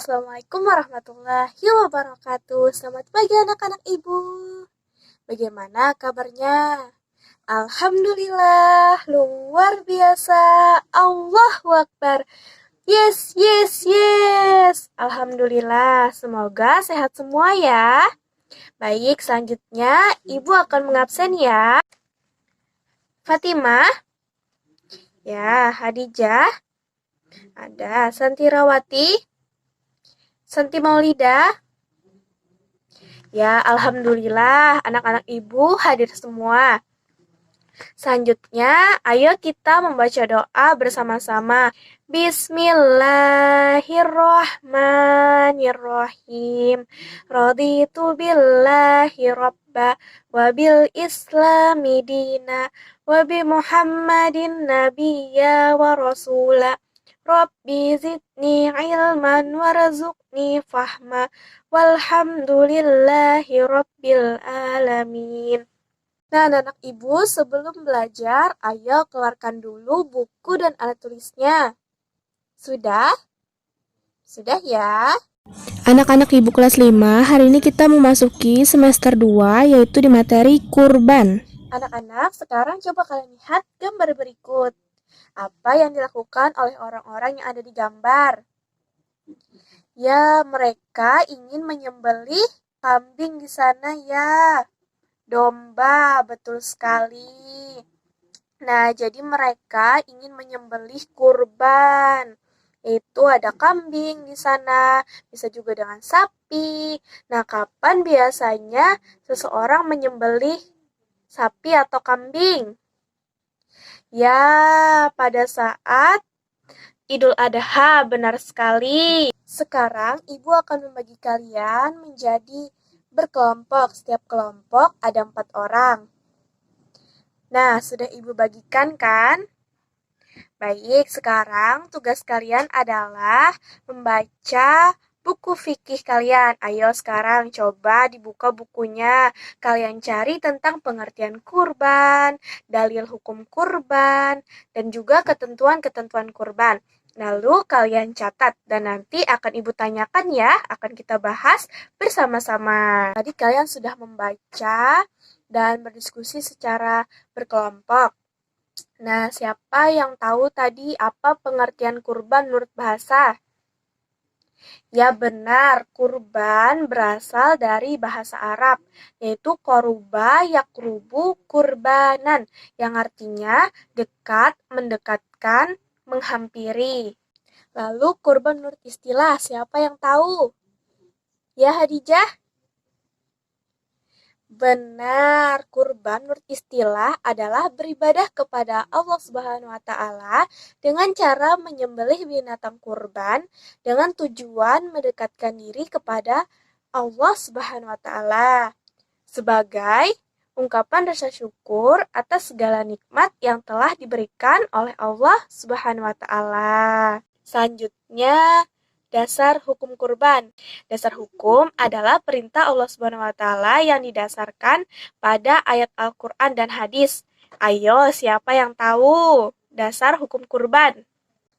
Assalamualaikum warahmatullahi wabarakatuh. Selamat pagi anak-anak ibu. Bagaimana kabarnya? Alhamdulillah, luar biasa. Allahu Akbar. Yes, yes, yes. Alhamdulillah, semoga sehat semua ya. Baik, selanjutnya ibu akan mengabsen ya. Fatimah, ya, Hadijah, ada Santirawati, Santi Maulida. Ya, alhamdulillah anak-anak ibu hadir semua. Selanjutnya, ayo kita membaca doa bersama-sama. Bismillahirrahmanirrahim. Raditu billahi rabba wa bil islami dina wa bi Muhammadin nabiyya wa rasula. Rabbi zidni ilman warzuqni fahma walhamdulillahi rabbil alamin. Nah, anak ibu, sebelum belajar, ayo keluarkan dulu buku dan alat tulisnya. Sudah? Sudah ya? Anak-anak ibu kelas 5, hari ini kita memasuki semester 2, yaitu di materi kurban. Anak-anak, sekarang coba kalian lihat gambar berikut. Apa yang dilakukan oleh orang-orang yang ada di gambar? Ya, mereka ingin menyembelih kambing di sana ya. Domba, betul sekali. Nah, jadi mereka ingin menyembelih kurban. Itu ada kambing di sana, bisa juga dengan sapi. Nah, kapan biasanya seseorang menyembelih sapi atau kambing? Ya, pada saat Idul Adha, benar sekali. Sekarang ibu akan membagi kalian menjadi berkelompok. Setiap kelompok ada 4 orang. Nah, sudah ibu bagikan kan? Baik, sekarang tugas kalian adalah membaca buku fikih kalian. Ayo sekarang coba dibuka bukunya. Kalian cari tentang pengertian kurban, dalil hukum kurban, dan juga ketentuan-ketentuan kurban. Lalu kalian catat dan nanti akan ibu tanyakan ya, akan kita bahas bersama-sama. Tadi kalian sudah membaca dan berdiskusi secara berkelompok. Nah, siapa yang tahu tadi apa pengertian kurban menurut bahasa? Ya benar, kurban berasal dari bahasa Arab, yaitu koruba yakrubu kurbanan, yang artinya dekat, mendekatkan, menghampiri. Lalu kurban menurut istilah, siapa yang tahu? Ya Hadijah? Benar, kurban menurut istilah adalah beribadah kepada Allah Subhanahu wa taala dengan cara menyembelih binatang kurban dengan tujuan mendekatkan diri kepada Allah Subhanahu wa taala sebagai ungkapan rasa syukur atas segala nikmat yang telah diberikan oleh Allah Subhanahu wa taala. Selanjutnya, dasar hukum kurban. Dasar hukum adalah perintah Allah Subhanahu wa taala yang didasarkan pada ayat Al-Qur'an dan hadis. Ayo, siapa yang tahu dasar hukum kurban?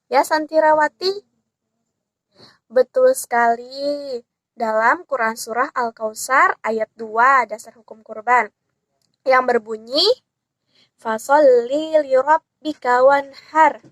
Ya, Santirawati. Betul sekali. Dalam Quran surah Al-Kautsar ayat 2 dasar hukum kurban yang berbunyi Fasholli lirabbika wanhar,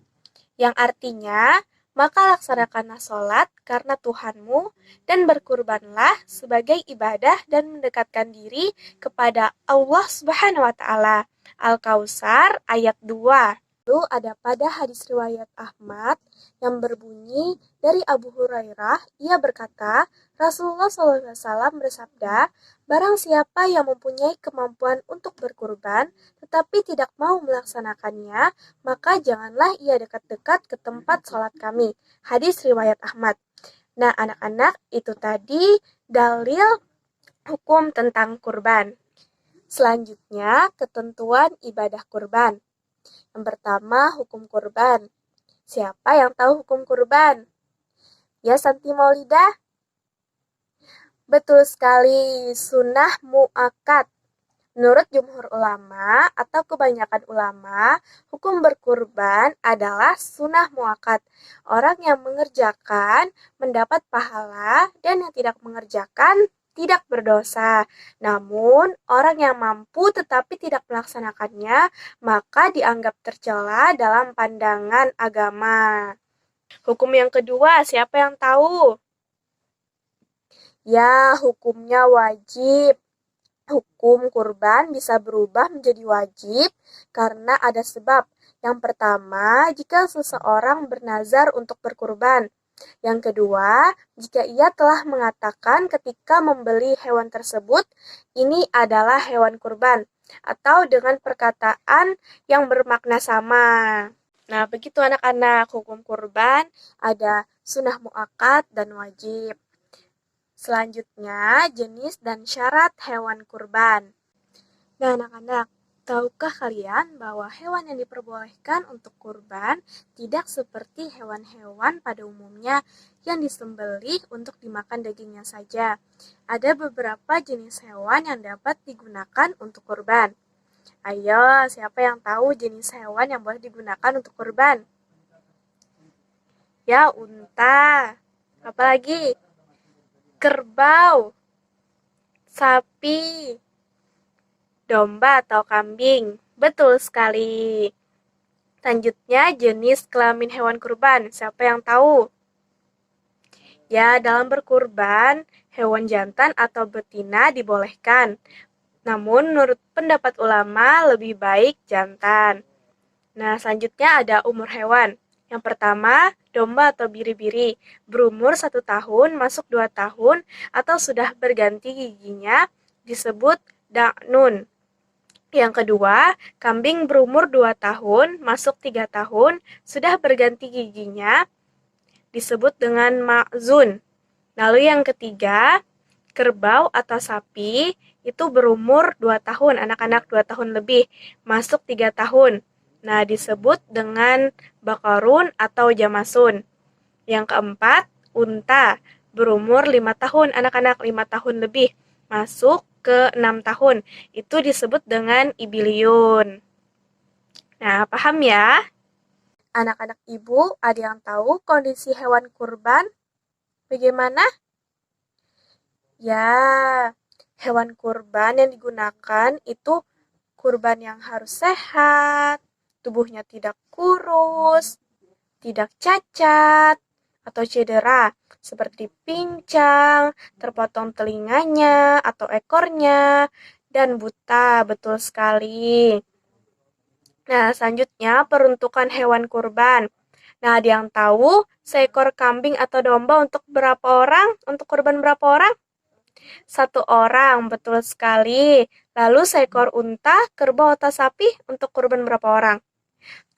yang artinya maka laksanakanlah sholat karena Tuhanmu dan berkurbanlah sebagai ibadah dan mendekatkan diri kepada Allah Subhanahu wa taala. Al-Kautsar ayat 2. Lalu ada pada hadis riwayat Ahmad yang berbunyi dari Abu Hurairah, ia berkata, Rasulullah SAW bersabda, barang siapa yang mempunyai kemampuan untuk berkurban tetapi tidak mau melaksanakannya, maka janganlah ia dekat-dekat ke tempat sholat kami. Hadis riwayat Ahmad. Nah, anak-anak, itu tadi dalil hukum tentang kurban. Selanjutnya, ketentuan ibadah kurban. Yang pertama, hukum kurban. Siapa yang tahu hukum kurban? Ya, Santi Maulida? Betul sekali, sunnah mu'akkad. Menurut jumhur ulama atau kebanyakan ulama, hukum berkurban adalah sunnah muakkad. Orang yang mengerjakan mendapat pahala dan yang tidak mengerjakan tidak berdosa. Namun, orang yang mampu tetapi tidak melaksanakannya, maka dianggap tercela dalam pandangan agama. Hukum yang kedua, siapa yang tahu? Ya, hukumnya wajib. Hukum kurban bisa berubah menjadi wajib karena ada sebab. Yang pertama, jika seseorang bernazar untuk berkurban. Yang kedua, jika ia telah mengatakan ketika membeli hewan tersebut, ini adalah hewan kurban, atau dengan perkataan yang bermakna sama. Nah, begitu anak-anak, hukum kurban ada sunnah muakkad dan wajib. Selanjutnya, jenis dan syarat hewan kurban. Nah, anak-anak, tahukah kalian bahwa hewan yang diperbolehkan untuk kurban tidak seperti hewan-hewan pada umumnya yang disembelih untuk dimakan dagingnya saja? Ada beberapa jenis hewan yang dapat digunakan untuk kurban. Ayo, siapa yang tahu jenis hewan yang boleh digunakan untuk kurban? Ya, unta. Apalagi? Kerbau, sapi, domba atau kambing. Betul sekali. Selanjutnya, jenis kelamin hewan kurban. Siapa yang tahu? Ya, dalam berkurban, hewan jantan atau betina dibolehkan. Namun, menurut pendapat ulama, lebih baik jantan. Nah, selanjutnya ada umur hewan. Yang pertama, domba atau biri-biri, berumur 1 tahun, masuk 2 tahun, atau sudah berganti giginya, disebut da'nun. Yang kedua, kambing berumur 2 tahun, masuk 3 tahun, sudah berganti giginya, disebut dengan ma'zun. Lalu yang ketiga, kerbau atau sapi, itu berumur 2 tahun, anak-anak 2 tahun lebih, masuk 3 tahun. Nah, disebut dengan bakarun atau jamasun. Yang keempat, unta, berumur 5 tahun, anak-anak 5 tahun lebih, masuk ke 6 tahun. Itu disebut dengan ibiliun. Nah, paham ya? Anak-anak ibu, ada yang tahu kondisi hewan kurban? Bagaimana? Ya, hewan kurban yang digunakan itu kurban yang harus sehat, tubuhnya tidak kurus, tidak cacat, atau cedera, seperti pincang, terpotong telinganya atau ekornya, dan buta. Betul sekali. Nah, selanjutnya peruntukan hewan kurban. Nah, ada yang tahu seekor kambing atau domba untuk berapa orang? Untuk kurban berapa orang? 1 orang, betul sekali. Lalu seekor unta, kerbau atau sapi untuk kurban berapa orang?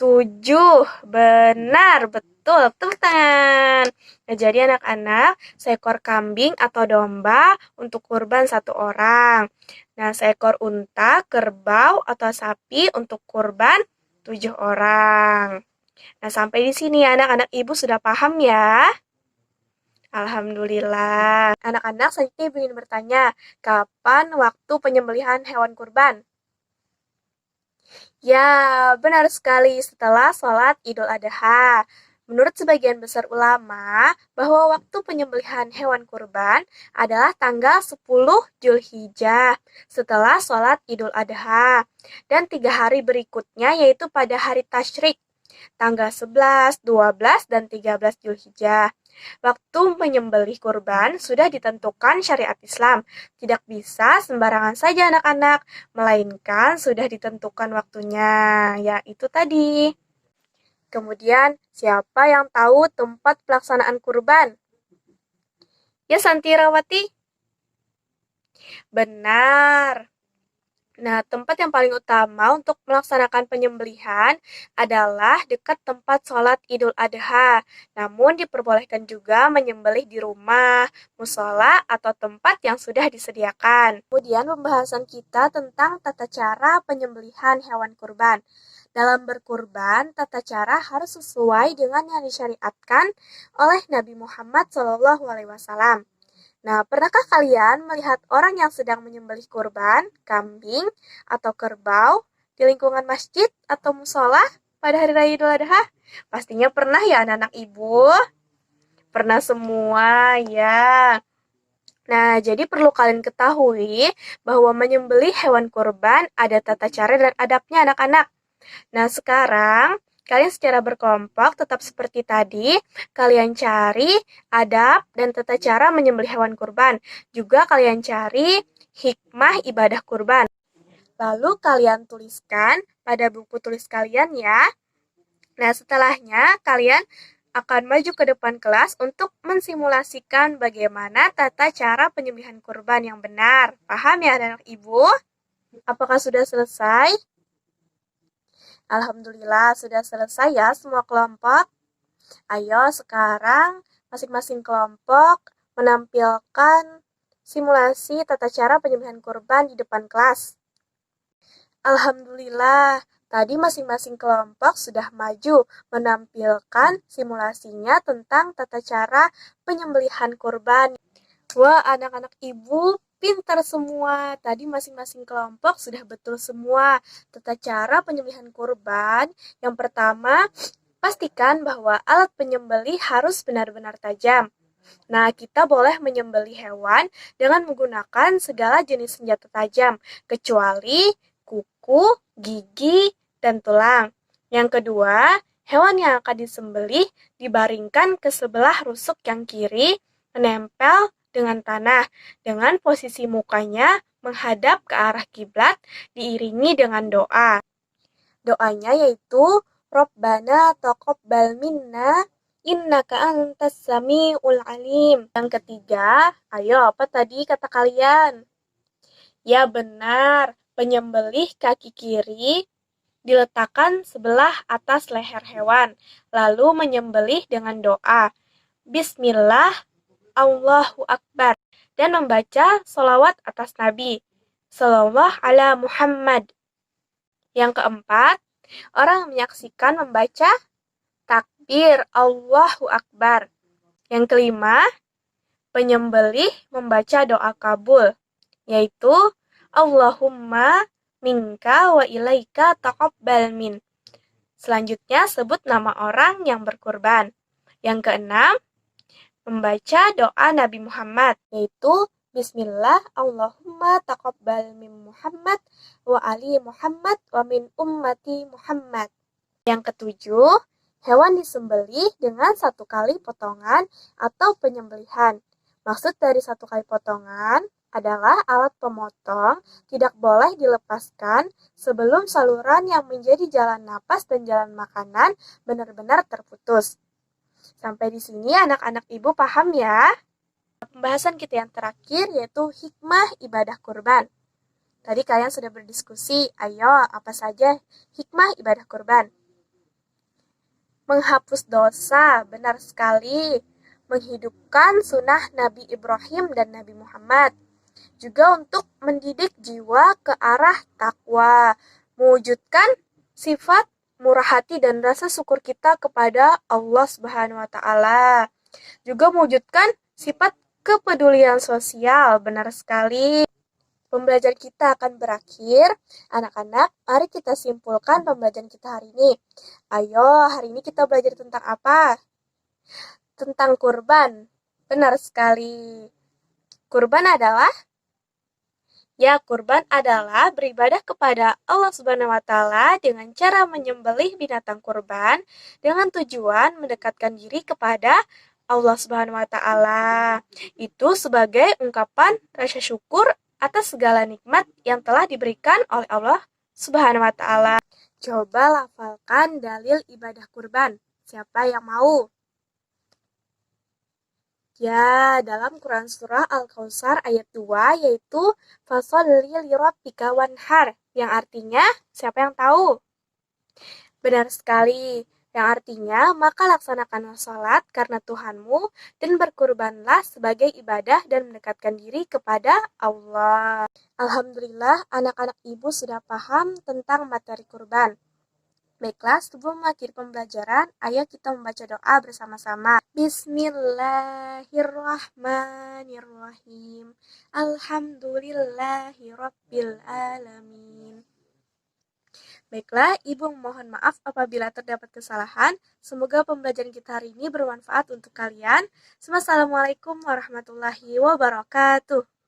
7, benar, betul, tepuk tangan. Nah, jadi anak-anak, seekor kambing atau domba untuk kurban 1 orang. Nah, seekor unta, kerbau atau sapi untuk kurban 7 orang. Nah, sampai di sini anak-anak ibu sudah paham ya? Alhamdulillah. Anak-anak, selanjutnya ibu ingin bertanya, kapan waktu penyembelihan hewan kurban? Ya, benar sekali setelah sholat Idul Adha. Menurut sebagian besar ulama, bahwa waktu penyembelihan hewan kurban adalah tanggal 10 Zulhijjah setelah sholat Idul Adha. Dan 3 hari berikutnya yaitu pada hari Tasyrik, tanggal 11, 12, dan 13 Zulhijjah. Waktu menyembelih kurban sudah ditentukan syariat Islam. Tidak bisa sembarangan saja anak-anak, melainkan sudah ditentukan waktunya. Ya, itu tadi. Kemudian, siapa yang tahu tempat pelaksanaan kurban? Ya, Santirawati? Benar. Nah, tempat yang paling utama untuk melaksanakan penyembelihan adalah dekat tempat sholat Idul Adha. Namun diperbolehkan juga menyembelih di rumah, musola, atau tempat yang sudah disediakan. Kemudian pembahasan kita tentang tata cara penyembelihan hewan kurban. Dalam berkurban, tata cara harus sesuai dengan yang disyariatkan oleh Nabi Muhammad SAW. Nah, pernahkah kalian melihat orang yang sedang menyembelih kurban, kambing, atau kerbau di lingkungan masjid atau musola pada hari raya Idul Adha? Pastinya pernah ya anak-anak ibu? Pernah semua ya. Nah, jadi perlu kalian ketahui bahwa menyembelih hewan kurban ada tata cara dan adabnya anak-anak. Nah, sekarang kalian secara berkelompok tetap seperti tadi, kalian cari adab dan tata cara menyembelih hewan kurban. Juga kalian cari hikmah ibadah kurban. Lalu kalian tuliskan pada buku tulis kalian ya. Nah, setelahnya kalian akan maju ke depan kelas untuk mensimulasikan bagaimana tata cara penyembelihan kurban yang benar. Paham ya anak-anak ibu? Apakah sudah selesai? Alhamdulillah sudah selesai ya semua kelompok. Ayo sekarang masing-masing kelompok menampilkan simulasi tata cara penyembelihan kurban di depan kelas. Alhamdulillah, tadi masing-masing kelompok sudah maju menampilkan simulasinya tentang tata cara penyembelihan kurban. Wah, anak-anak ibu pintar semua. Tadi masing-masing kelompok sudah betul semua. Tata cara penyembelihan kurban. Yang pertama, pastikan bahwa alat penyembelih harus benar-benar tajam. Nah, kita boleh menyembelih hewan dengan menggunakan segala jenis senjata tajam, kecuali kuku, gigi, dan tulang. Yang kedua, hewan yang akan disembelih dibaringkan ke sebelah rusuk yang kiri, menempel dengan tanah, dengan posisi mukanya menghadap ke arah kiblat, diiringi dengan doa. Doanya yaitu, Robbana taqabbal minna, innaka antas samiul alim. Yang ketiga, ayo apa tadi kata kalian? Ya benar, penyembelih kaki kiri diletakkan sebelah atas leher hewan, lalu menyembelih dengan doa, Bismillah, Allahu Akbar, dan membaca sholawat atas Nabi, Sallallahu ala Muhammad. Yang keempat, orang menyaksikan membaca takbir Allahu Akbar. Yang kelima, penyembelih membaca doa kabul, yaitu Allahumma minka wa ilaika taqabbal min. Selanjutnya sebut nama orang yang berkurban. Yang keenam, membaca doa Nabi Muhammad, yaitu Bismillah Allahumma taqabbal min Muhammad wa ali Muhammad wa min ummati Muhammad. Yang ketujuh, hewan disembelih dengan 1 kali potongan atau penyembelihan. Maksud dari 1 kali potongan adalah alat pemotong tidak boleh dilepaskan sebelum saluran yang menjadi jalan napas dan jalan makanan benar-benar terputus. Sampai di sini anak-anak ibu paham ya? Pembahasan kita yang terakhir yaitu hikmah ibadah kurban. Tadi kalian sudah berdiskusi, ayo apa saja hikmah ibadah kurban? Menghapus dosa, benar sekali. Menghidupkan sunnah Nabi Ibrahim dan Nabi Muhammad. Juga untuk mendidik jiwa ke arah takwa, mewujudkan sifat murah hati dan rasa syukur kita kepada Allah Subhanahu wa taala. Juga mewujudkan sifat kepedulian sosial, benar sekali. Pembelajaran kita akan berakhir. Anak-anak, mari kita simpulkan pembelajaran kita hari ini. Ayo, hari ini kita belajar tentang apa? Tentang kurban. Benar sekali. Kurban adalah beribadah kepada Allah Subhanahu wa taala dengan cara menyembelih binatang kurban dengan tujuan mendekatkan diri kepada Allah Subhanahu wa taala. Itu sebagai ungkapan rasa syukur atas segala nikmat yang telah diberikan oleh Allah Subhanahu wa taala. Coba lafalkan dalil ibadah kurban. Siapa yang mau? Ya, dalam Quran Surah Al-Kautsar ayat 2 yaitu Fasholli lirabbika wanhar, yang artinya siapa yang tahu? Benar sekali, yang artinya maka laksanakanlah salat karena Tuhanmu dan berkurbanlah sebagai ibadah dan mendekatkan diri kepada Allah. Alhamdulillah anak-anak ibu sudah paham tentang materi kurban. Baiklah, sebelum mengakhiri pembelajaran, ayo kita membaca doa bersama-sama. Bismillahirrahmanirrahim. Alhamdulillahirrabbilalamin. Baiklah, Ibu mohon maaf apabila terdapat kesalahan. Semoga pembelajaran kita hari ini bermanfaat untuk kalian. Wassalamualaikum warahmatullahi wabarakatuh.